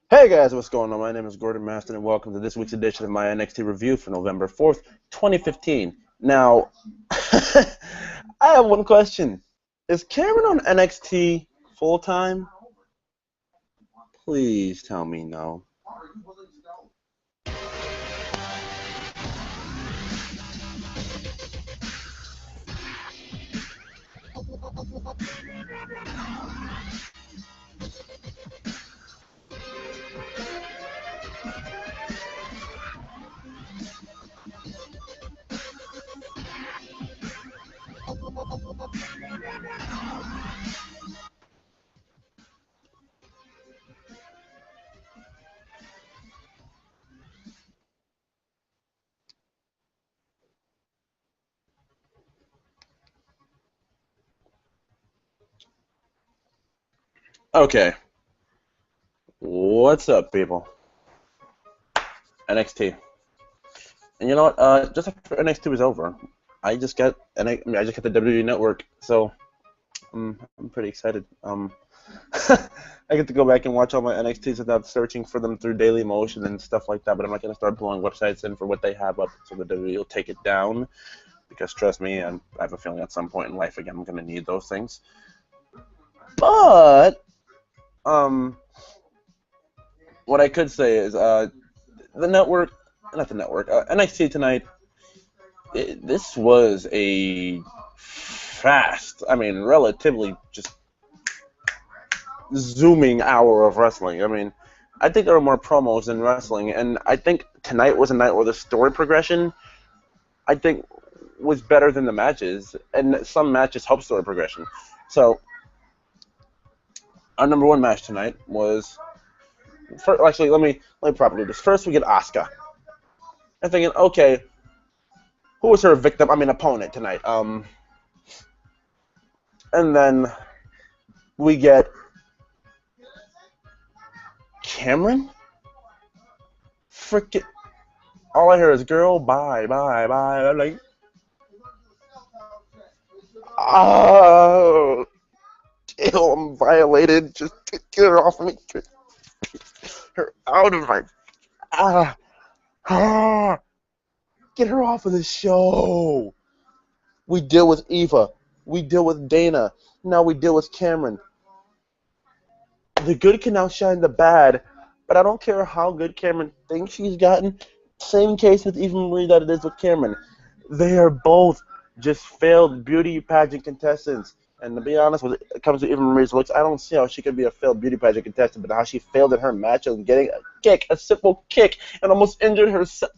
Hey guys, what's going on? My name is Gordon Maston, and welcome to this week's edition of my NXT review for November 4th, 2015. Now, I have one question. Is Cameron on NXT full-time? Please tell me no. Okay, what's up, people? NXT. And you know what? Just after NXT was over, I just got the WWE Network, so I'm pretty excited. I get to go back and watch all my NXTs without searching for them through Daily Motion and stuff like that. But I'm not gonna start blowing websites in for what they have up, so the WWE will take it down. Because trust me, I have a feeling at some point in life again I'm gonna need those things. But what I could say is the network, not the network, NXT tonight. This was a relatively just zooming hour of wrestling. I think there were more promos than wrestling, and I think tonight was a night where the story progression, I think, was better than the matches, and some matches helped story progression. So, our number one match tonight was, actually, let me properly do this. First, we get Asuka. I'm thinking, okay, who was her opponent tonight? And then we get Cameron? Frickin'. All I hear is, girl, bye, bye, bye. I'm like, oh, ew, I'm violated. Just get her off of me. Get her out of my, ah, ah. Get her off of the show. We deal with Eva. We deal with Dana. Now we deal with Cameron. The good can outshine the bad, but I don't care how good Cameron thinks she's gotten. Same case with Eva Marie that it is with Cameron. They are both just failed beauty pageant contestants. And to be honest, when it comes to Eva Marie's looks, I don't see how she could be a failed beauty pageant contestant, but how she failed in her match of getting a kick, a simple kick, and almost injured herself.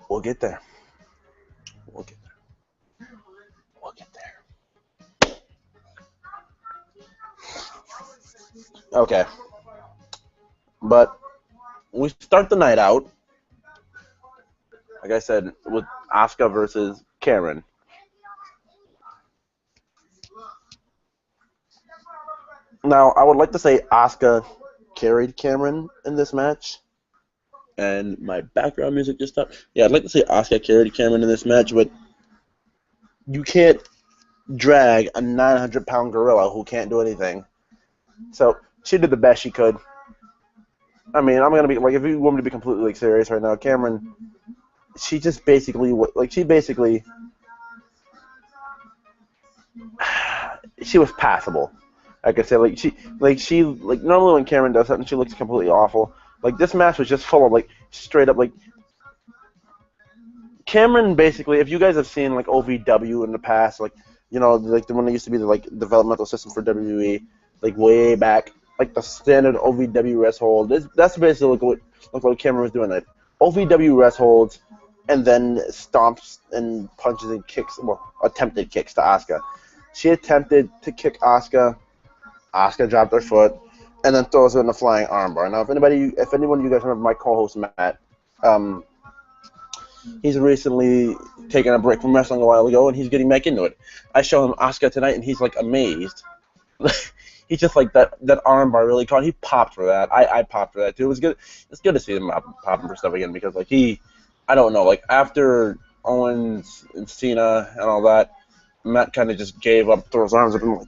We'll get there. We'll get there. We'll get there. Okay. But we start the night out, like I said, with Asuka versus Cameron. Now, I would like to say Asuka carried Cameron in this match. And my background music just stopped. Yeah, I'd like to say Asuka carried Cameron in this match, but you can't drag a 900-pound gorilla who can't do anything. So she did the best she could. I'm gonna be like, if you want me to be completely serious right now, Cameron, she basically she was passable. Like I said, normally when Cameron does something, she looks completely awful. Like this match was just full of straight up Cameron basically. If you guys have seen OVW in the past, the one that used to be the developmental system for WWE, way back, the standard OVW rest hold. That's basically what Cameron was doing. OVW rest holds, and then stomps and punches and kicks, attempted kicks to Asuka. She attempted to kick Asuka. Asuka dropped her foot, and then throws her in the flying armbar. Now, if anyone of you guys remember my co-host Matt, he's recently taken a break from wrestling a while ago, and he's getting back into it. I show him Asuka tonight, and he's amazed. He's just that armbar really caught. He popped for that. I popped for that too. It was good. It's good to see him popping for stuff again because I don't know, after Owens and Cena and all that, Matt kind of just gave up, threw his arms up, and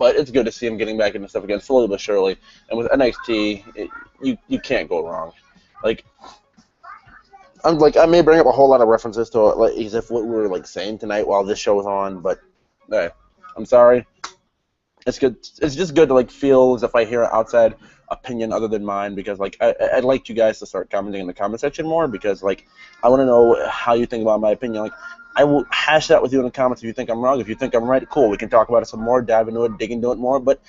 but it's good to see him getting back into stuff again, slowly but surely. And with NXT, you can't go wrong. Like, I may bring up a whole lot of references to it, like as if what we were like saying tonight while this show was on, but hey, I'm sorry. It's good. It's just good to like feel as if I hear an outside opinion other than mine, because like I'd like you guys to start commenting in the comment section more, because like I want to know how you think about my opinion. Like, I will hash that with you in the comments if you think I'm wrong. If you think I'm right, cool. We can talk about it some more, dive into it, dig into it more. But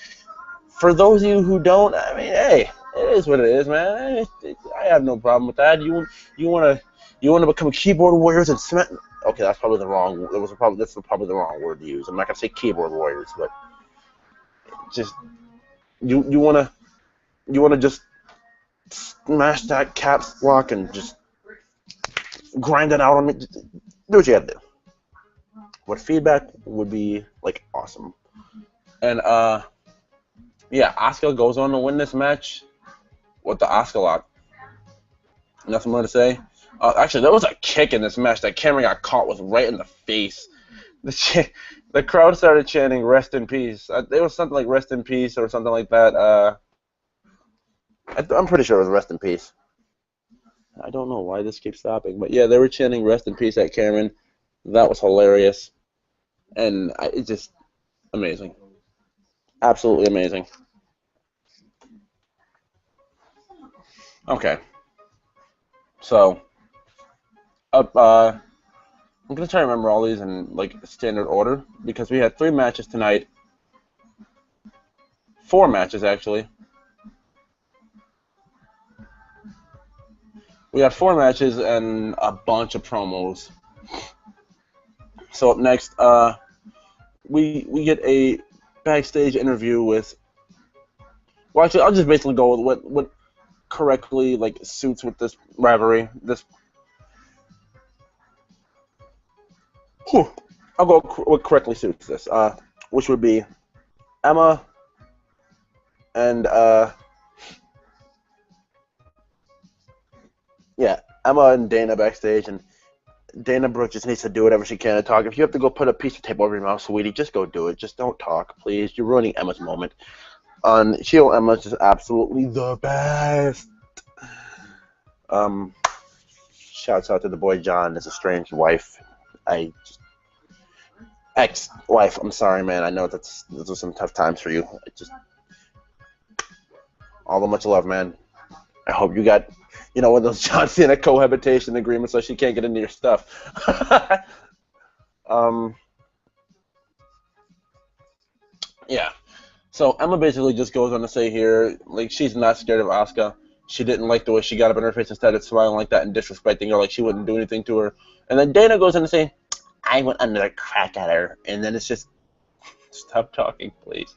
for those of you who don't, I mean, hey, it is what it is, man. I have no problem with that. You wanna become keyboard warriors and smash? Okay, that's probably the wrong. That's probably the wrong word to use. I'm not gonna say keyboard warriors, but just you wanna just smash that caps lock and just grind it out on me. Just do what you gotta do. What feedback would be like awesome. And yeah, Asuka goes on to win this match with the Asuka lock. Nothing more to say. Actually, there was a kick in this match that Cameron got caught with right in the face. The crowd started chanting "Rest in peace." There was something like "Rest in peace" or something like that. I'm pretty sure it was "Rest in peace." I don't know why this keeps stopping, but yeah, they were chanting "Rest in peace" at Cameron. That was hilarious, and it's just amazing, absolutely amazing. Okay, so I'm gonna try to remember all these in like standard order, because we had 3 matches tonight, 4 matches actually. We had 4 matches and a bunch of promos. So up next, we get a backstage interview with. Well, actually, I'll just basically go with what correctly like suits with this rivalry. I'll go what correctly suits this, which would be Emma and Emma and Dana backstage, and Dana Brooke just needs to do whatever she can to talk. If you have to go put a piece of tape over your mouth, sweetie, just go do it. Just don't talk, please. You're ruining Emma's moment. Shield Emma's just absolutely the best. Shouts out to the boy John, his estranged wife. Ex-wife. I'm sorry, man. I know those are some tough times for you. All the much love, man. I hope you got, one of those John Cena cohabitation agreements so she can't get into your stuff. Yeah. So Emma basically just goes on to say here, like, she's not scared of Asuka. She didn't like the way she got up in her face and started smiling like that and disrespecting her, like she wouldn't do anything to her. And then Dana goes in and saying, I want another crack at her. And then it's just, stop talking, please.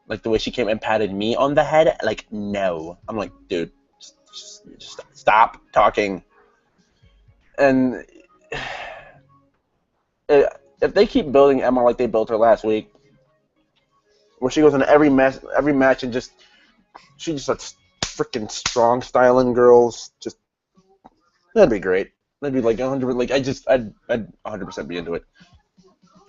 Like the way she came and patted me on the head, like, no. I'm like, dude, just stop talking. And if they keep building Emma like they built her last week, where she goes into every match and she just starts freaking strong styling girls, that'd be great. That'd be like 100. Like I'd 100% be into it.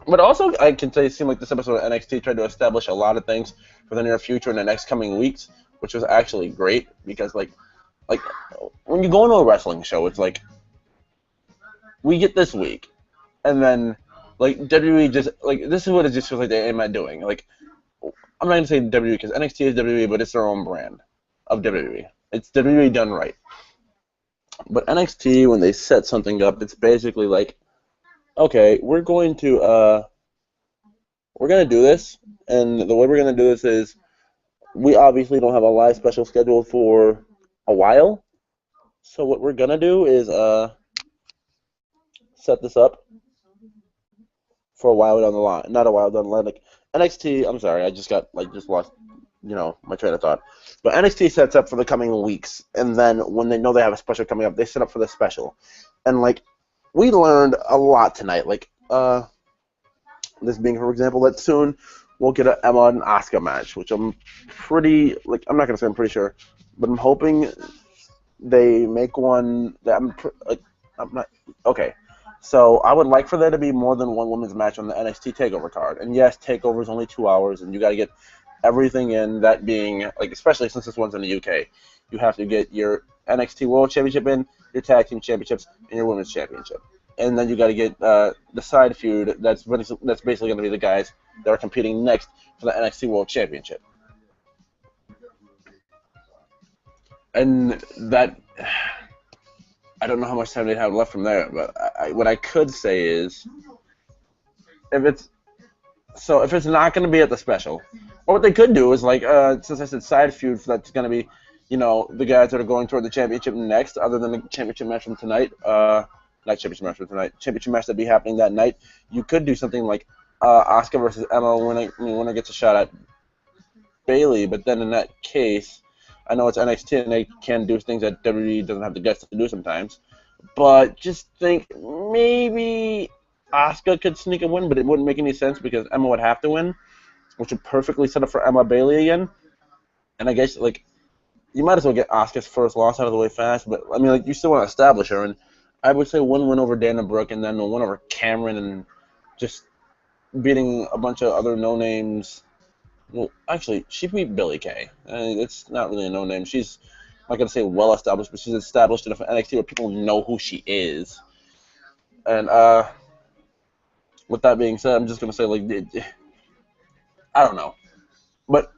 But also, I can tell you, it seemed like this episode of NXT tried to establish a lot of things for the near future in the next coming weeks, which was actually great, because like when you go into a wrestling show, it's like we get this week, and then like WWE just like this is what it just feels like they aim at doing. Like, I'm not gonna say WWE because NXT is WWE, but it's their own brand of WWE. It's WWE done right. But NXT, when they set something up, it's basically like, okay, we're going to do this, and the way we're gonna do this is we obviously don't have a live special scheduled for a while. So what we're gonna do is set this up for a while down the line. Not a while down the line. Like NXT, I'm sorry, I just lost, my train of thought. But NXT sets up for the coming weeks, and then when they know they have a special coming up, they set up for the special. And like, we learned a lot tonight. Like, this being, for example, that soon we'll get an Emma and Asuka match, which I'm not gonna say I'm pretty sure, but I'm hoping they make one that I'm not okay. So I would like for there to be more than one women's match on the NXT Takeover card. And yes, Takeover is only 2 hours, and you got to get everything in. That being like, especially since this one's in the UK, you have to get your NXT World Championship in, your Tag Team Championships, and your Women's Championship. And then you got to get the side feud. That's basically going to be the guys that are competing next for the NXT World Championship. And that, I don't know how much time they have left from there, but what I could say is, if it's not going to be at the special, or what they could do is like, since I said side feud, that's going to be, the guys that are going toward the championship next, other than the championship match from tonight, not championship match from tonight, championship match that'd be happening that night. You could do something like Asuka versus Emma. Winner gets a shot at Bayley, but then in that case, I know it's NXT and they can do things that WWE doesn't have the guts to do sometimes. But just think maybe Asuka could sneak a win, but it wouldn't make any sense because Emma would have to win, which would perfectly set up for Emma Bayley again. And I guess you might as well get Asuka's first loss out of the way fast. But I mean, you still want to establish her, and I would say one win over Dana Brooke and then one over Cameron, and just beating a bunch of other no names. Well, actually, she beat Billie Kay. It's not really a no-name. She's, I'm not going to say well-established, but she's established enough in NXT where people know who she is. And with that being said, I'm just going to say, I don't know. But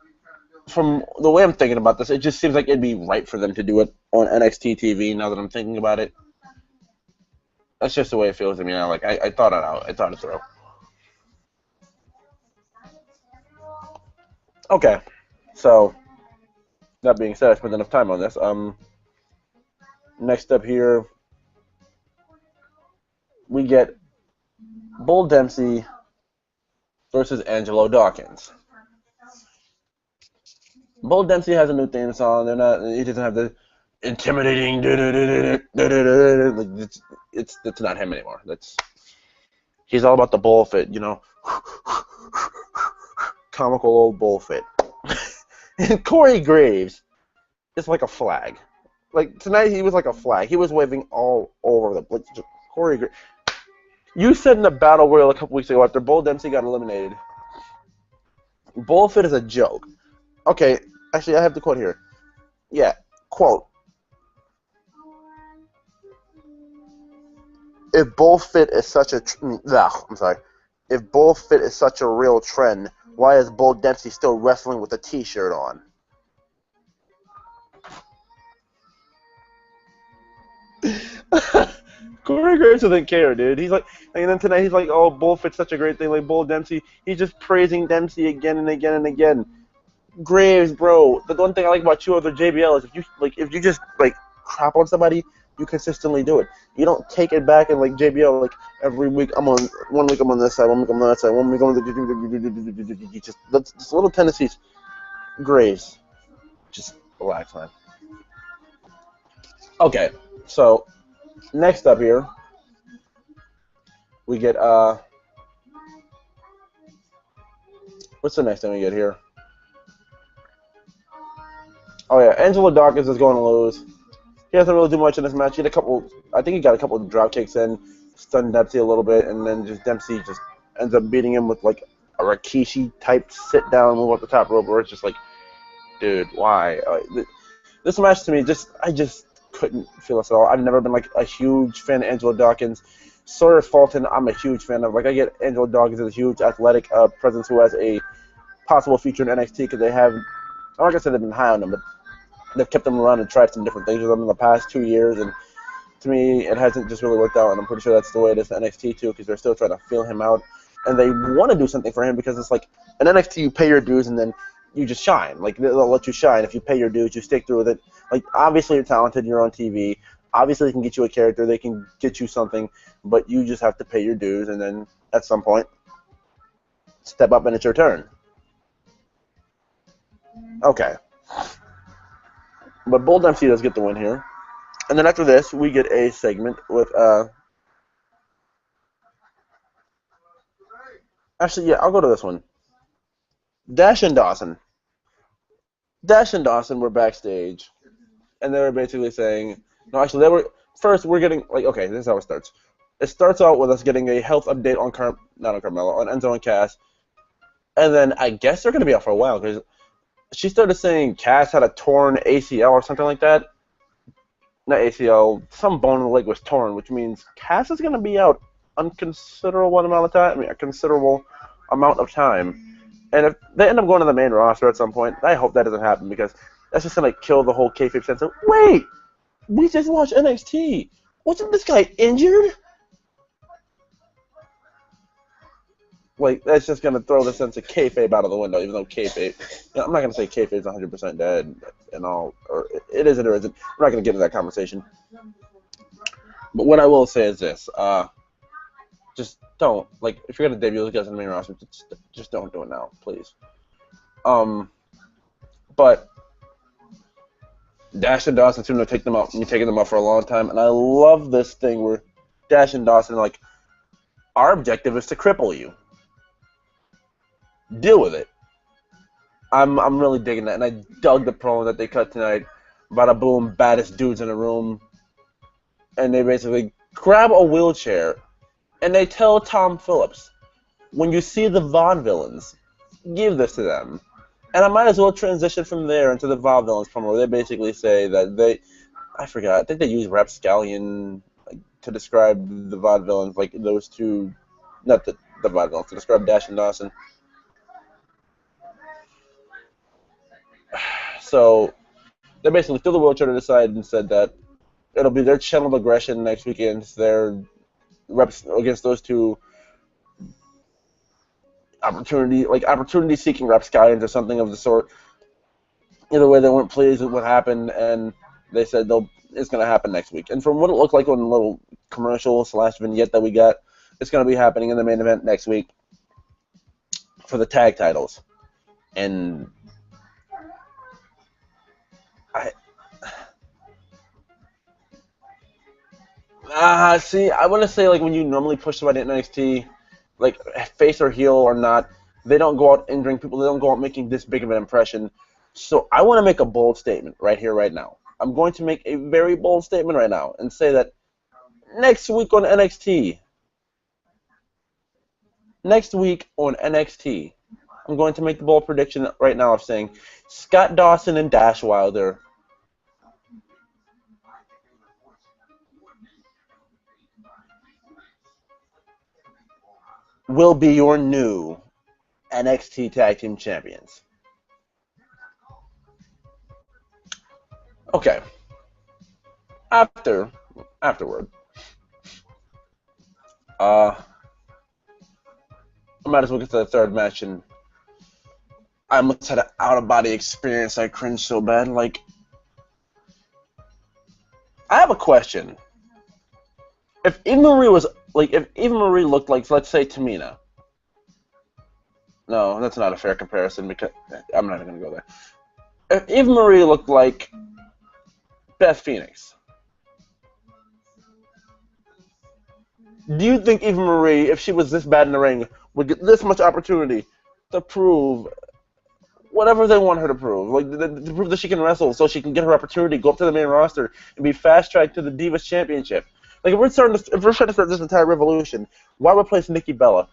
from the way I'm thinking about this, it just seems like it'd be right for them to do it on NXT TV now that I'm thinking about it. That's just the way it feels to me now. I thought it out. I thought it through. Okay, so that being said, I spent enough time on this. Next up here, we get Bull Dempsey versus Angelo Dawkins. Bull Dempsey has a new theme song. He doesn't have the intimidating. It's not him anymore. He's all about the bullfit, comical old bullfit. And Corey Graves is like a flag. Tonight he was like a flag. He was waving all over the place. Corey Graves. You said in the Battle Royal a couple weeks ago after Bull Dempsey got eliminated, bullfit is a joke. Okay, actually I have the quote here. Yeah, quote. If bullfit is such a If bullfit is such a real trend, why is Bull Dempsey still wrestling with a T-shirt on? Corey Graves doesn't care, dude. He's like, and then tonight he's like, oh, bullfit's such a great thing. Like Bull Dempsey, he's just praising Dempsey again and again and again. Graves, bro. The one thing I like about you over JBL is if you just crap on somebody, you consistently do it. You don't take it back and JBL every week. One week I'm on this side, 1 week I'm on that side, 1 week I'm on the just little tendencies. Graves, just relax, man. Okay, so next up here, we get what's the next thing we get here? Oh yeah, Angelo Dawkins is going to lose. He hasn't really do much in this match. He got a couple of drop kicks in, stunned Dempsey a little bit, and then Dempsey just ends up beating him with a Rikishi type sit down move off the top rope, where it's just dude, why? This match to me, I just couldn't feel this at all. I've never been a huge fan of Angelo Dawkins. Sawyer Fulton, I'm a huge fan of. I get Angelo Dawkins as a huge athletic presence who has a possible future in NXT because they have, I'm not gonna say they've been high on him, but they've kept him around and tried some different things with him in the past 2 years, and to me, it hasn't just really worked out, and I'm pretty sure that's the way it is in NXT too, because they're still trying to feel him out, and they want to do something for him because it's in NXT you pay your dues and then you just shine. They'll let you shine if you pay your dues, you stick through with it. Obviously you're talented, you're on TV, obviously they can get you a character, they can get you something, but you just have to pay your dues, and then at some point, step up and it's your turn. Okay. But Bull Dempsey does get the win here. And then after this, we get a segment with, actually, yeah, I'll go to this one. Dash and Dawson. Dash and Dawson were backstage, and they were basically saying, no, actually, first, we're getting, okay, this is how it starts. It starts out with us getting a health update on not on Carmella, on Enzo and Cass, and then I guess they're going to be out for a while because she started saying Cass had a torn ACL or something like that. Not ACL, some bone in the leg was torn, which means Cass is going to be out a considerable amount of time. I mean, a considerable amount of time. And if they end up going to the main roster at some point, I hope that doesn't happen because that's just going to kill the whole kayfabe sense of, wait, we just watched NXT. Wasn't this guy injured? Like, that's just going to throw the sense of kayfabe out of the window, even though kayfabe, I'm not going to say kayfabe is 100% dead and all, or it isn't or isn't. We're not going to get into that conversation. But what I will say is this, just don't, like, if you're going to debut those guys in the main roster, just don't do it now, please. But Dash and Dawson seem to take them out, taking them out for a long time, and I love this thing where Dash and Dawson are like, our objective is to cripple you. Deal with it. I'm really digging that, and I dug the promo that they cut tonight. Bada boom, baddest dudes in the room, and they basically grab a wheelchair, and they tell Tom Phillips, when you see the Vaudevillains, give this to them. And I might as well transition from there into the Vaudevillains promo, where they basically say that I think they use Rapscallion to describe the Vaudevillains, like those two, not the Vaudevillains, to describe Dash and Dawson. So they basically threw the wheelchair to the side and said that it'll be their channeled aggression next week against their reps against those two opportunity-seeking rapscallions or something of the sort. Either way, they weren't pleased with what happened, and they said it's going to happen next week. And from what it looked like on the little commercial/vignette that we got, it's going to be happening in the main event next week for the tag titles. And I want to say, like, when you normally push somebody in NXT, like, face or heel or not, they don't go out injuring people. They don't go out making this big of an impression. So I want to make a bold statement right here, right now. I'm going to make a very bold statement right now and say that next week on NXT, I'm going to make the bold prediction right now of saying Scott Dawson and Dash Wilder will be your new NXT Tag Team Champions. Okay. Afterward, I might as well get to the third match, and I almost had an out-of-body experience. I cringed so bad. Like, I have a question. If Eva Marie looked like, let's say, Tamina. No, that's not a fair comparison because I'm not even going to go there. If Eva Marie looked like Beth Phoenix, do you think Eva Marie, if she was this bad in the ring, would get this much opportunity to prove whatever they want her to prove? Like, to prove that she can wrestle so she can get her opportunity, go up to the main roster, and be fast-tracked to the Divas Championship? Like, if we're trying to start this entire revolution, why replace Nikki Bella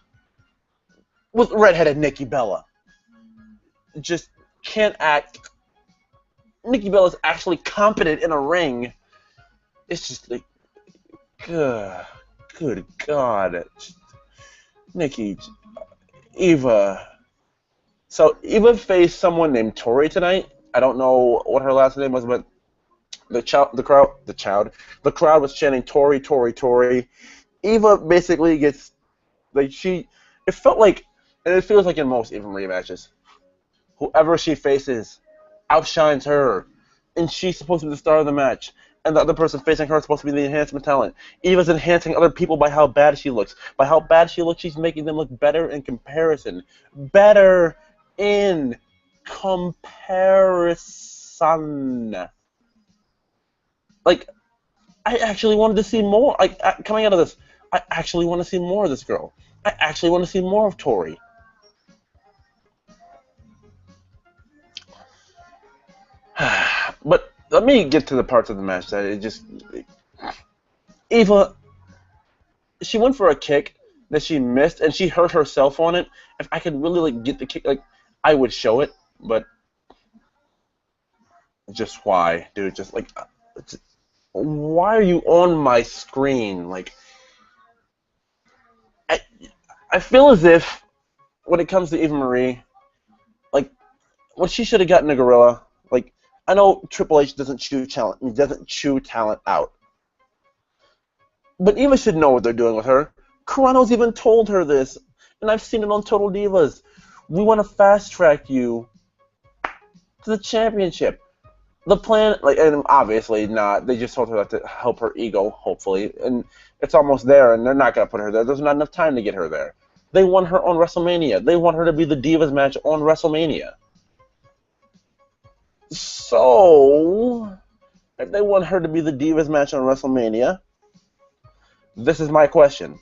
with redheaded Nikki Bella? Just can't act. Nikki Bella's actually competent in a ring. It's just like, good God. Nikki, Eva. So Eva faced someone named Tori tonight. I don't know what her last name was, but the crowd was chanting Tori, Tori, Tori. Eva basically gets, like, it felt like, and it feels like in most Eva Marie matches, whoever she faces outshines her, and she's supposed to be the star of the match, and the other person facing her is supposed to be the enhancement talent. Eva's enhancing other people by how bad she looks. By how bad she looks, she's making them look better in comparison. Better in comparison. Like, I actually wanted to see more. Like, coming out of this, I actually want to see more of this girl. I actually want to see more of Tori. But let me get to the parts of the match that Eva she went for a kick that she missed, and she hurt herself on it. If I could really like get the kick, like I would show it, but just why, dude? Just like, just, why are you on my screen? Like, I, I feel as if when it comes to Eva Marie, like, what she should have gotten a gorilla. Like, I know Triple H doesn't chew talent out, but Eva should know what they're doing with her. Carano's even told her this, and I've seen it on Total Divas. We want to fast track you to the championship. The plan, like, and obviously not. They just told her that to help her ego, hopefully, and it's almost there. And they're not gonna put her there. There's not enough time to get her there. They want her on WrestleMania. They want her to be the Divas match on WrestleMania. So, if they want her to be the Divas match on WrestleMania, this is my question.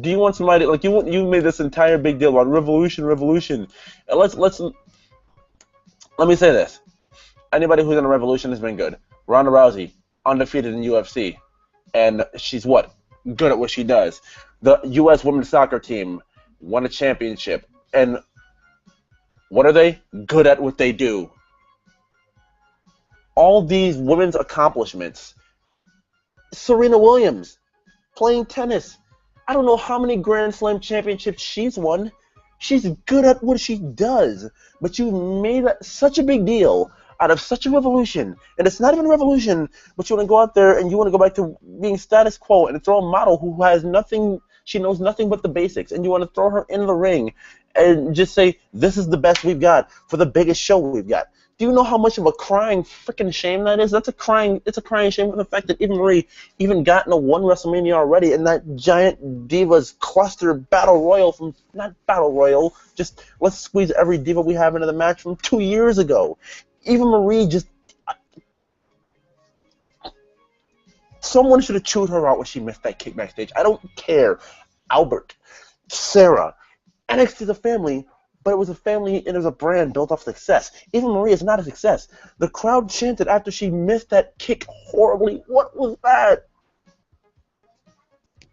Do you want somebody like you made this entire big deal about Revolution, and let me say this. Anybody who's in a Revolution has been good. Ronda Rousey, undefeated in UFC, and she's what? Good at what she does. The U.S. women's soccer team won a championship, and what are they? Good at what they do. All these women's accomplishments. Serena Williams, playing tennis. I don't know how many Grand Slam championships she's won. She's good at what she does, but you made such a big deal out of such a revolution, and it's not even a revolution, but you want to go out there and you want to go back to being status quo and throw a model who has nothing, she knows nothing but the basics, and you want to throw her in the ring and just say, this is the best we've got for the biggest show we've got. Do you know how much of a crying freaking shame that is? It's a crying shame for the fact that Eva Marie even got into one WrestleMania already, and that giant Divas cluster battle royal from, not battle royal, just let's squeeze every diva we have into the match from 2 years ago. Eva Marie just, someone should have chewed her out when she missed that kick backstage. I don't care. Albert, Sarah, NXT is a family, but it was a family and it was a brand built off success. Eva Marie is not a success. The crowd chanted after she missed that kick horribly. What was that?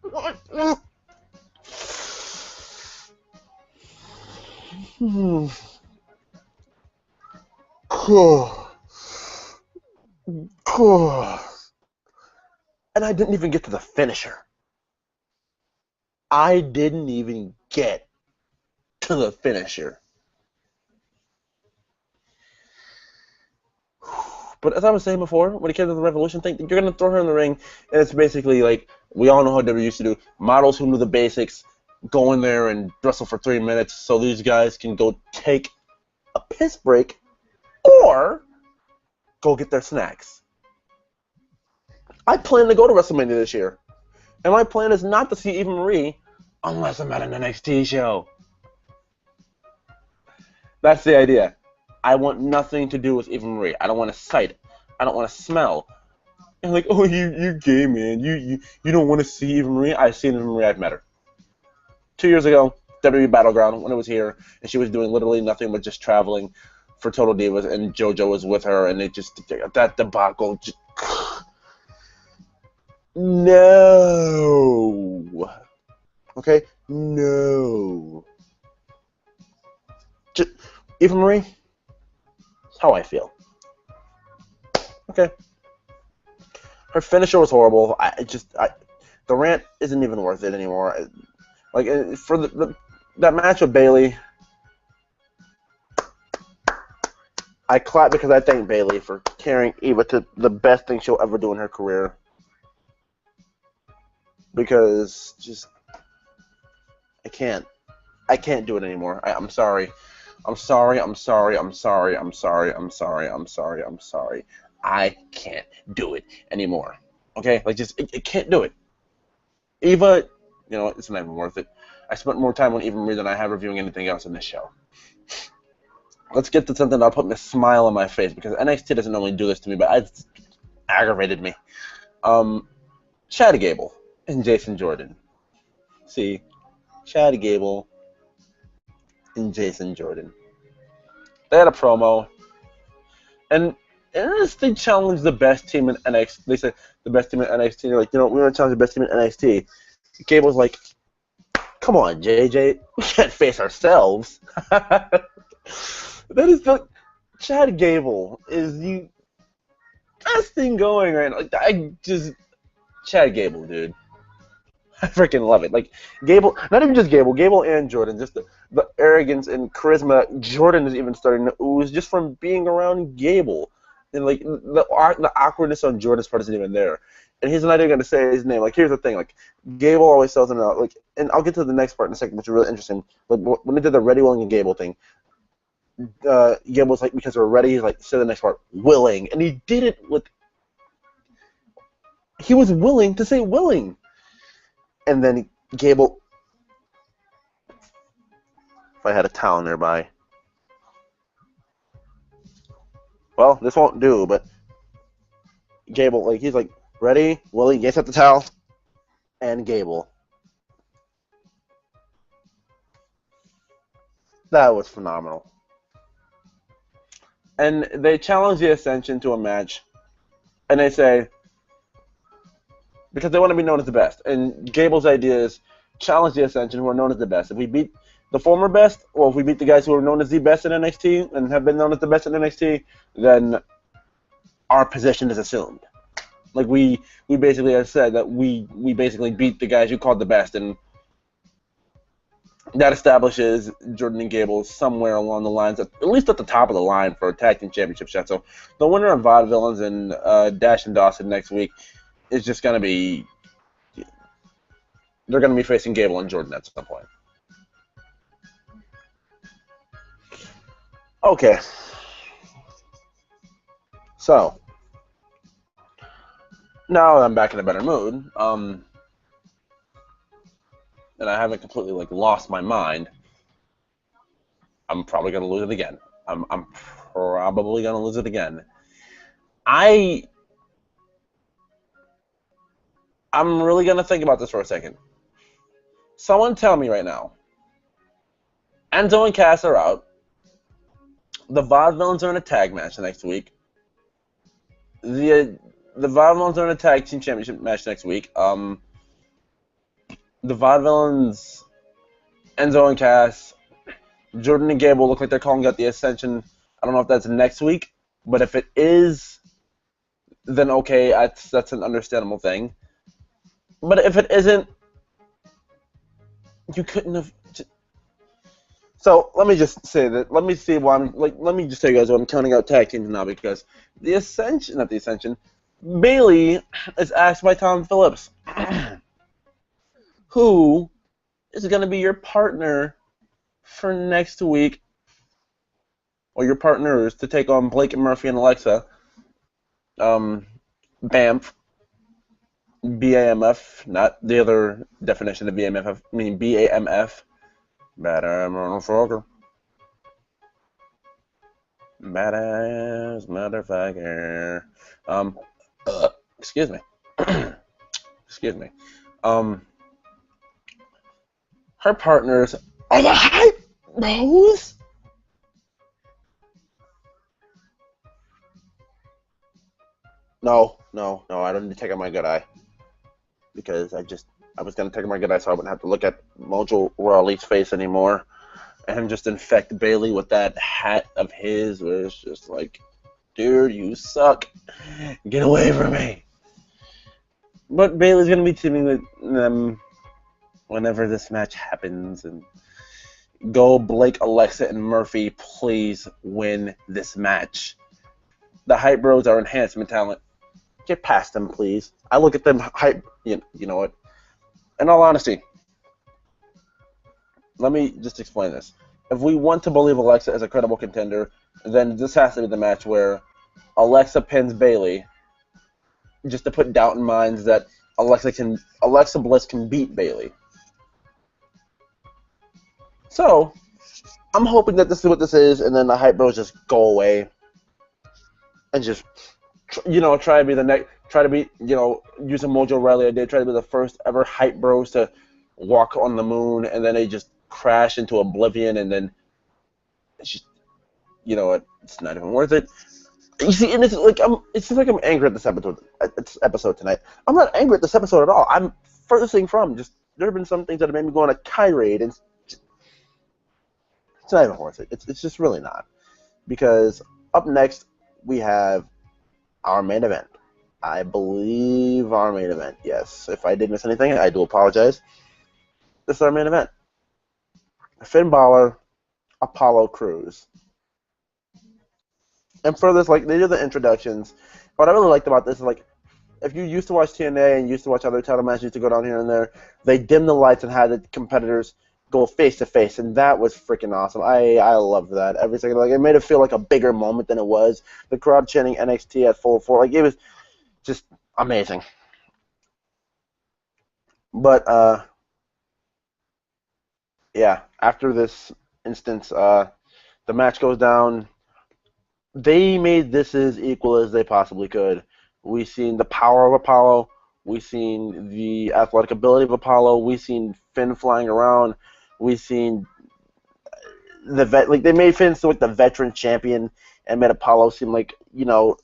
What? And I didn't even get to the finisher. I didn't even get to the finisher. But as I was saying before, when it came to the Revolution thing, you're going to throw her in the ring, and it's basically like, we all know how WWE used to do. Models who knew the basics go in there and wrestle for 3 minutes so these guys can go take a piss break or go get their snacks. I plan to go to WrestleMania this year, and my plan is not to see Eva Marie unless I'm at an NXT show. That's the idea. I want nothing to do with Eva Marie. I don't want to sight. I don't want to smell. And like, oh, you're gay, man. You don't want to see Eva Marie? I've seen Eva Marie. I've met her. 2 years ago, WWE Battleground, when it was here, and she was doing literally nothing but just traveling for Total Divas, and JoJo was with her, and it just, that debacle, just, no. Okay? No. Just, Eva Marie, that's how I feel. Okay. Her finisher was horrible. The rant isn't even worth it anymore. Like, for that match with Bayley, I clap because I thank Bayley for carrying Eva to the best thing she'll ever do in her career. Because just, I can't do it anymore. I'm sorry. I can't do it anymore. Okay? Like, just, it can't do it. Eva, you know, it's not even worth it. I spent more time on Eva Marie than I have reviewing anything else in this show. Let's get to something that'll put a smile on my face, because NXT doesn't normally do this to me, but it's aggravated me. Chad Gable and Jason Jordan. See, Chad Gable and Jason Jordan. They had a promo, and they challenged the best team in NXT. They said the best team in NXT. They're like, we want to challenge the best team in NXT. Gable's like, come on, JJ, we can't face ourselves. That is the Chad Gable is the best thing going right now. Like, Chad Gable, dude. I freaking love it. Like, Gable, not even just Gable and Jordan, just the arrogance and charisma Jordan is even starting to ooze just from being around Gable. And, like, the awkwardness on Jordan's part isn't even there. And he's not even going to say his name. Like, here's the thing. Like, Gable always sells him out. Like, and I'll get to the next part in a second, which is really interesting. Like, when they did the Ready, Willing, and Gable thing, Gable was like, because we're ready, he's like, say the next part, willing. And he did it with, he was willing to say willing. And then Gable, if I had a towel nearby. Well, this won't do, but Gable, like, he's like, ready, Willie, gets at the towel, and Gable. That was phenomenal. And they challenge the Ascension to a match, and they say, because they want to be known as the best. And Gable's idea is challenge the Ascension, who are known as the best. If we beat the former best, or if we beat the guys who are known as the best in NXT and have been known as the best in NXT, then our position is assumed. Like, we basically have said that we basically beat the guys you called the best, and that establishes Jordan and Gable somewhere along the lines, at least at the top of the line for a tag team championship shot. So the winner of Vaudevillains and Dash and Dawson next week is just going to be, they're going to be facing Gable and Jordan at some point. Okay. So, now I'm back in a better mood, and I haven't completely, like, lost my mind. I'm probably going to lose it again. I'm probably going to lose it again. I'm really going to think about this for a second. Someone tell me right now. Enzo and Cass are out. The Vaudevillains are in a tag match next week. The Vaudevillains are in a tag team championship match next week. The Vaudevillains, Enzo and Cass, Jordan and Gable look like they're calling out the Ascension. I don't know if that's next week, but if it is, then okay, that's an understandable thing. But if it isn't, you couldn't have. So let me just say that. Let me see why I'm like. Let me just tell you guys why I'm counting out tag teams now, because the Ascension, not the Ascension, Bayley is asked by Tom Phillips, who is going to be your partner for next week, or your partners to take on Blake and Murphy and Alexa. BAMF. BAMF, not the other definition of BAMF. I mean BAMF. Better motherfucker. Badass motherfucker. Excuse me. Excuse me. Her partners are the Hype Bros. No, I don't need to take out my good eye. Because I was going to take out my good eye so I wouldn't have to look at Mojo Rawley's face anymore. And just infect Bayley with that hat of his where it's just like, dude, you suck. Get away from me. But Bayley's going to be teaming with them whenever this match happens. And go Blake, Alexa, and Murphy, please win this match. The Hype Bros are enhancement talent. Get past them, please. I look at them hype. You know what? In all honesty, let me just explain this. If we want to believe Alexa is a credible contender, then this has to be the match where Alexa pins Bayley, just to put doubt in minds that Alexa Bliss can beat Bayley. So, I'm hoping that this is what this is, and then the Hype Bros just go away and just, try to be the next, use a Mojo Rawley idea, try to be the first ever Hype Bros to walk on the moon, and then they just crash into oblivion, and then it's just, you know what, it's not even worth it. You see, and it's like it seems like I'm angry at this episode tonight. I'm not angry at this episode at all. I'm furthest from just there have been some things that have made me go on a tirade, and it's not even worth it. It's just really not, because up next we have our main event. I believe our main event. Yes, if I did miss anything, I do apologize. This is our main event. Finn Balor, Apollo Crews. And for this, like, they did the introductions. What I really liked about this is, like, if you used to watch TNA and used to watch other title matches to go down here and there, they dimmed the lights and had the competitors go face to face, and that was freaking awesome. I loved that every second. Like, it made it feel like a bigger moment than it was. The crowd chanting NXT at full force, like, it was just amazing. But yeah, after this instance, the match goes down. They made this as equal as they possibly could. We've seen the power of Apollo. We've seen the athletic ability of Apollo. We've seen Finn flying around. We've seen they made Finn seem like the veteran champion and made Apollo seem like, the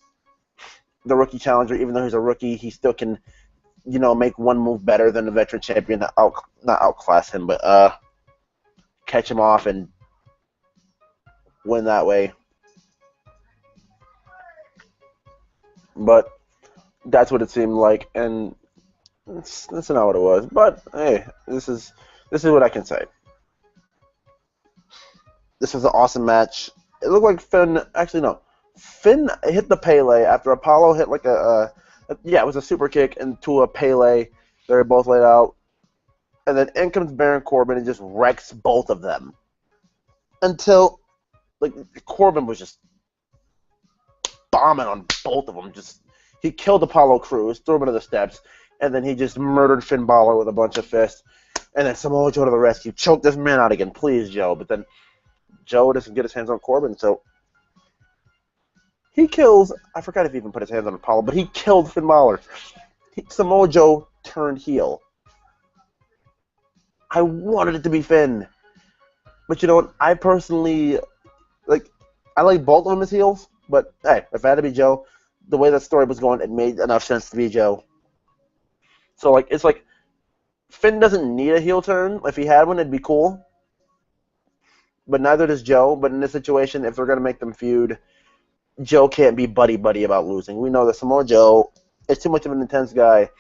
rookie challenger. Even though he's a rookie, he still can, make one move better than the veteran champion. Not outclass him, but catch him off and win that way. But that's what it seemed like, and that's not what it was. But hey, this is what I can say. This was an awesome match. It looked like Finn. Actually, no. Finn hit the Pele after Apollo hit like it was a super kick into a Pele. They're both laid out, and then in comes Baron Corbin and just wrecks both of them. Until, like, Corbin was just bombing on both of them. He killed Apollo Crews, threw him into the steps, and then he just murdered Finn Balor with a bunch of fists. And then Samoa Joe to the rescue. Choke this man out again, please, Joe. But then Joe doesn't get his hands on Corbin, so he kills. I forgot if he even put his hands on Apollo, but he killed Finn Balor. Samoa Joe turned heel. I wanted it to be Finn. But you know what? I personally, I like both of them as heels, but hey, if it had to be Joe, the way that story was going, it made enough sense to be Joe. So, it's like, Finn doesn't need a heel turn. If he had one, it'd be cool. But neither does Joe. But in this situation, if they're going to make them feud, Joe can't be buddy-buddy about losing. We know that Samoa Joe is too much of an intense guy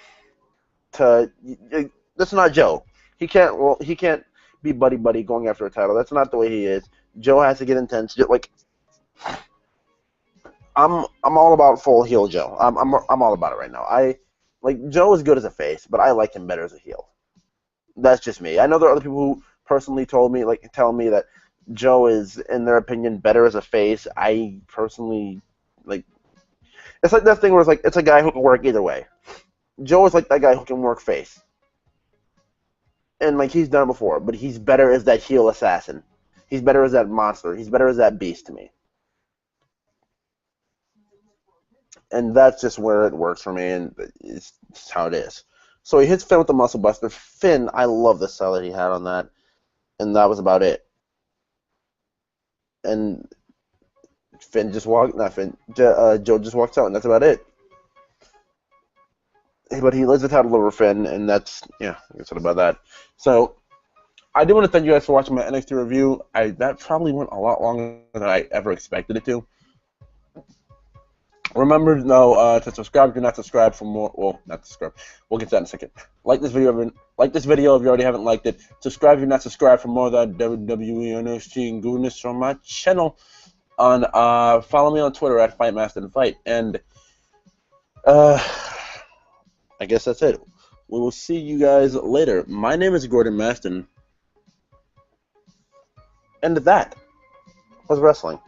that's not Joe. He can't be buddy-buddy going after a title. That's not the way he is. Joe has to get intense. I'm all about full heel Joe. I'm all about it right now. Joe is good as a face, but I like him better as a heel. That's just me. I know there are other people who personally tell me that Joe is, in their opinion, better as a face. I personally it's like that thing where it's a guy who can work either way. Joe is like that guy who can work face. And he's done it before, but he's better as that heel assassin. He's better as that monster. He's better as that beast to me. And that's just where it works for me, and it's just how it is. So he hits Finn with the Muscle Buster. Finn, I love the sell that he had on that, and that was about it. And Joe just walks out, and that's about it. But he lays the title over Finn, and that's about that. So I do want to thank you guys for watching my NXT review. That probably went a lot longer than I ever expected it to. Remember, though, to subscribe if you're not subscribed for more. Well, not subscribe. We'll get to that in a second. Like this video if you already haven't liked it. Subscribe if you're not subscribed for more of that WWE NXT and goodness from my channel. Follow me on Twitter at FightMasterTheFight. And I guess that's it. We will see you guys later. My name is Gordon Maston. And that was wrestling.